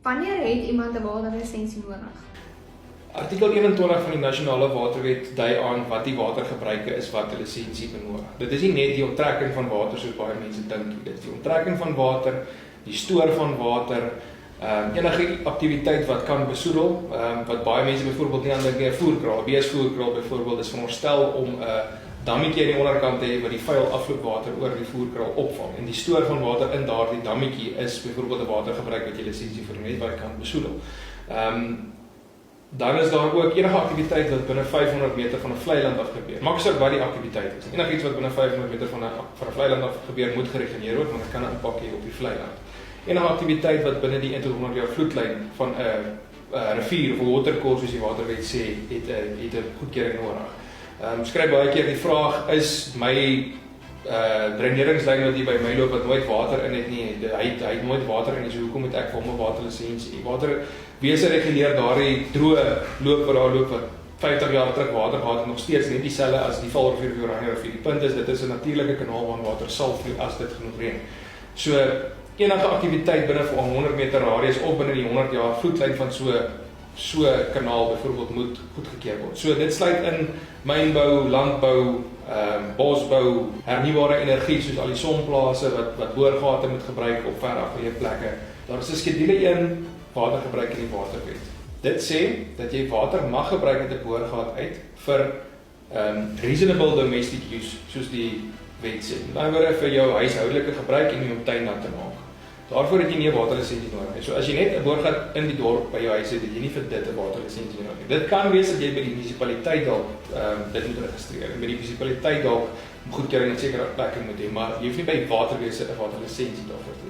Wanneer het iemand 'n waterlisensie nodig? Artikel 21 van die Nasionale Waterwet dui aan wat die watergebruike is wat 'n lisensie benodig. Dit is nie net die onttrekking van water soos baie mense dink nie. Dit is die onttrekking van water, die stoor van water, enige aktiwiteit wat kan besoedel, wat baie mense byvoorbeeld nie aan dink nie, 'n voerkraal, 'n beesvoerkraal byvoorbeeld is veronderstel om 'n dammetjie aan die onderkant te hê wat die vuil afloopwater oor die voerkraal opvang. En die stoor van water in daardie dammetjie is byvoorbeeld 'n watergebruik wat jy lisensie vir het wat jy kan besoedel. Dan is daar ook enige aktiwiteit wat binne 500 meter van 'n vlei land af gebeur. Maak saak wat die aktiwiteit is. Enigiets wat binne 500 meter van 'n vlei land af gebeur moet gereguleer word, want dit kan 'n impak hê op die vlei land. Enige aktiwiteit wat binne die 1 tot 100 jaar vloedlyn van 'n rivier of 'n watercourse soos die waterwet sê, het 'n goedkeuring nodig. Skryf baie keer die vraag, is my dreineringslyn wat hier by my loop wat nooit water in het nie, hy het nooit water in nie, so hoekom moet ek vir hom 'n waterlisensie? Waterwese reguleer daardie droë loop wat daar loop wat 50 jaar terug water gehad het, nog steeds net dieselfde as die Vaalrivier of die Oranje rivier. Die punt is, dit is 'n natuurlike kanaal waarin water sal vloei as dit genoeg reën. So enige aktiwiteit binne 100 meter radius of binne die 100 jaar vloedlyn van so kanaal byvoorbeeld moet goedgekeur word. So dit sluit in mynbou, landbou, bosbou, hernubare energie soos al die sonplase wat boorgate moet gebruik op ver afgeleë plekke. Daar is 'n skedule 1 watergebruik in die waterwet. Dit sê dat jy water mag gebruik uit 'n boorgat uit vir reasonable domestic use, soos die wet sê. Met ander woorde vir jou huishoudelike gebruik en om tuin nat te maak. Daarvoor het jy nie 'n waterlisensie nodig nie. So as jy net 'n boorgat in die dorp by jou huis het, het jy nie vir dit 'n waterlisensie nodig nie. Dit kan wees dat jy by die munisipaliteit dalk dit moet registreer. En by die munisipaliteit dalk goedkeuring in sekere plekke moet hê, maar jy hoef nie by waterwese 'n waterlisensie daarvoor te hê.